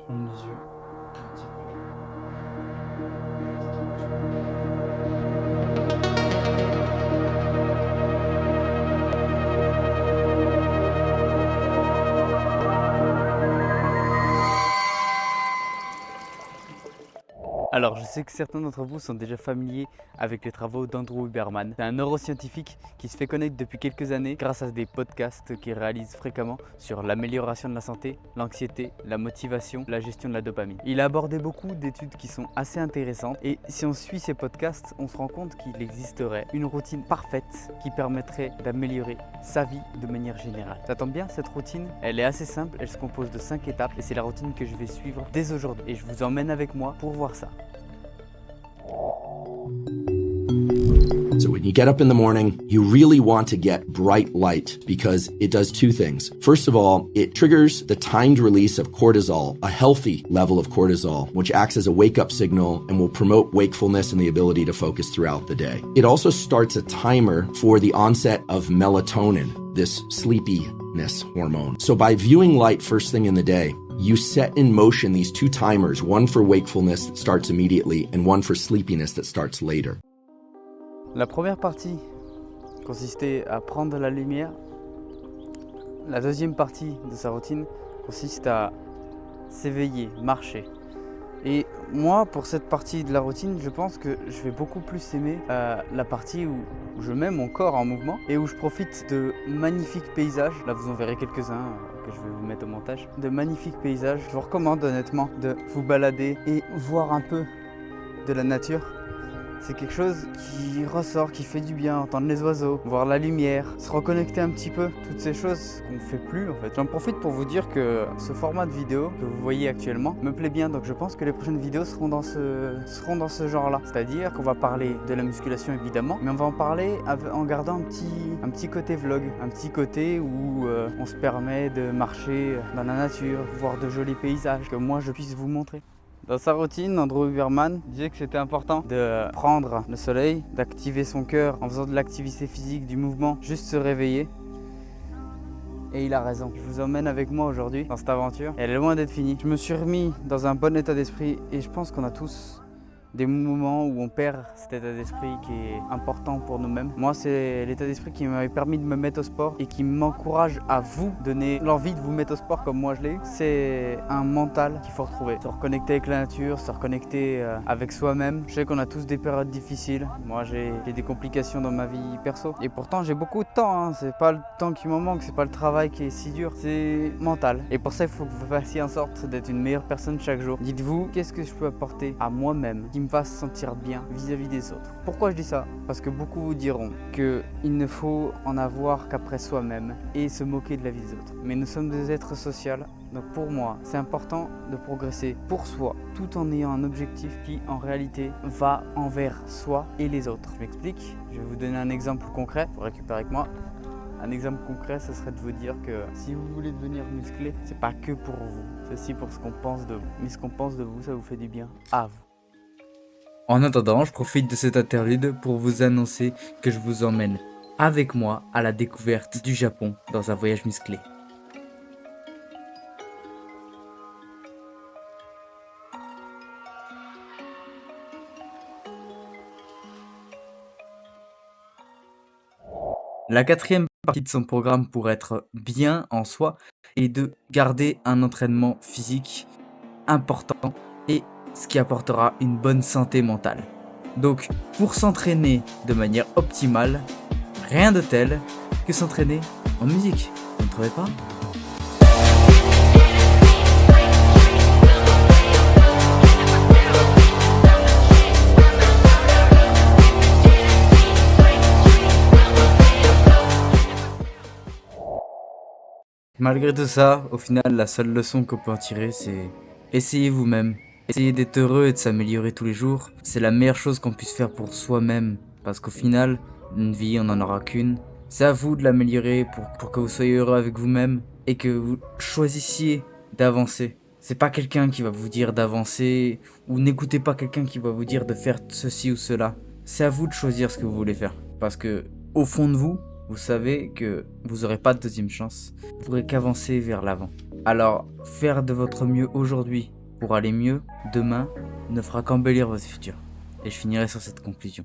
Ferme les yeux. Un petit peu. Alors, je sais que certains d'entre vous sont déjà familiers avec les travaux d'Andrew Huberman. C'est un neuroscientifique qui se fait connaître depuis quelques années grâce à des podcasts qu'il réalise fréquemment sur l'amélioration de la santé, l'anxiété, la motivation, la gestion de la dopamine. Il a abordé beaucoup d'études qui sont assez intéressantes et si on suit ces podcasts, on se rend compte qu'il existerait une routine parfaite qui permettrait d'améliorer sa vie de manière générale. Ça tombe bien, cette routine, elle est assez simple, elle se compose de 5 étapes et c'est la routine que je vais suivre dès aujourd'hui. Et je vous emmène avec moi pour voir ça. So when you get up in the morning, you really want to get bright light because it does two things. First of all, it triggers the timed release of cortisol, a healthy level of cortisol, which acts as a wake-up signal and will promote wakefulness and the ability to focus throughout the day. It also starts a timer for the onset of melatonin, this sleepiness hormone. So by viewing light first thing in the day, you set in motion these two timers, one for wakefulness that starts immediately and one for sleepiness that starts later. La première partie consistait à prendre la lumière. La deuxième partie de sa routine consiste à s'éveiller, marcher. Et moi, pour cette partie de la routine, je pense que je vais beaucoup plus aimer la partie où je mets mon corps en mouvement et où je profite de magnifiques paysages. Là, vous en verrez quelques-uns que je vais vous mettre au montage. De magnifiques paysages. Je vous recommande honnêtement de vous balader et voir un peu de la nature. C'est quelque chose qui ressort, qui fait du bien, entendre les oiseaux, voir la lumière, se reconnecter un petit peu, toutes ces choses qu'on ne fait plus en fait. J'en profite pour vous dire que ce format de vidéo que vous voyez actuellement me plaît bien, donc je pense que les prochaines vidéos seront dans ce genre-là. C'est-à-dire qu'on va parler de la musculation évidemment, mais on va en parler en gardant un petit côté vlog, un petit côté où on se permet de marcher dans la nature, voir de jolis paysages, que moi je puisse vous montrer. Dans sa routine, Andrew Huberman disait que c'était important de prendre le soleil, d'activer son cœur en faisant de l'activité physique, du mouvement, juste se réveiller. Et il a raison. Je vous emmène avec moi aujourd'hui dans cette aventure. Elle est loin d'être finie. Je me suis remis dans un bon état d'esprit et je pense qu'on a tous des moments où on perd cet état d'esprit qui est important pour nous-mêmes. Moi, c'est l'état d'esprit qui m'avait permis de me mettre au sport et qui m'encourage à vous donner l'envie de vous mettre au sport comme moi je l'ai eu. C'est un mental qu'il faut retrouver. Se reconnecter avec la nature, se reconnecter avec soi-même. Je sais qu'on a tous des périodes difficiles. Moi, j'ai des complications dans ma vie perso. Et pourtant, j'ai beaucoup de temps. Hein. C'est pas le temps qui m'en manque, c'est pas le travail qui est si dur. C'est mental. Et pour ça, il faut que vous fassiez en sorte d'être une meilleure personne chaque jour. Dites-vous, qu'est-ce que je peux apporter à moi-même qui me fasse sentir bien vis-à-vis des autres. Pourquoi je dis ça? Parce que beaucoup vous diront qu'il ne faut en avoir qu'après soi-même et se moquer de la vie des autres. Mais nous sommes des êtres sociaux, donc pour moi, c'est important de progresser pour soi, tout en ayant un objectif qui, en réalité, va envers soi et les autres. Je m'explique, je vais vous donner un exemple concret, pour récupérer avec moi. Un exemple concret, ce serait de vous dire que si vous voulez devenir musclé, c'est pas que pour vous, c'est aussi pour ce qu'on pense de vous. Mais ce qu'on pense de vous, ça vous fait du bien à vous. En attendant, je profite de cette interlude pour vous annoncer que je vous emmène avec moi à la découverte du Japon dans un voyage musclé. La quatrième partie de son programme pour être bien en soi est de garder un entraînement physique important et ce qui apportera une bonne santé mentale. Donc, pour s'entraîner de manière optimale, rien de tel que s'entraîner en musique. Vous ne trouvez pas ? Malgré tout ça, au final, la seule leçon qu'on peut en tirer, c'est essayez vous-même. Essayez d'être heureux et de s'améliorer tous les jours. C'est la meilleure chose qu'on puisse faire pour soi-même. Parce qu'au final, une vie, on n'en aura qu'une. C'est à vous de l'améliorer pour que vous soyez heureux avec vous-même et que vous choisissiez d'avancer. C'est pas quelqu'un qui va vous dire d'avancer ou n'écoutez pas quelqu'un qui va vous dire de faire ceci ou cela. C'est à vous de choisir ce que vous voulez faire. Parce que, au fond de vous, vous savez que vous n'aurez pas de deuxième chance. Vous pourrez qu'avancer vers l'avant. Alors, faire de votre mieux aujourd'hui pour aller mieux, demain, ne fera qu'embellir votre futur. Et je finirai sur cette conclusion.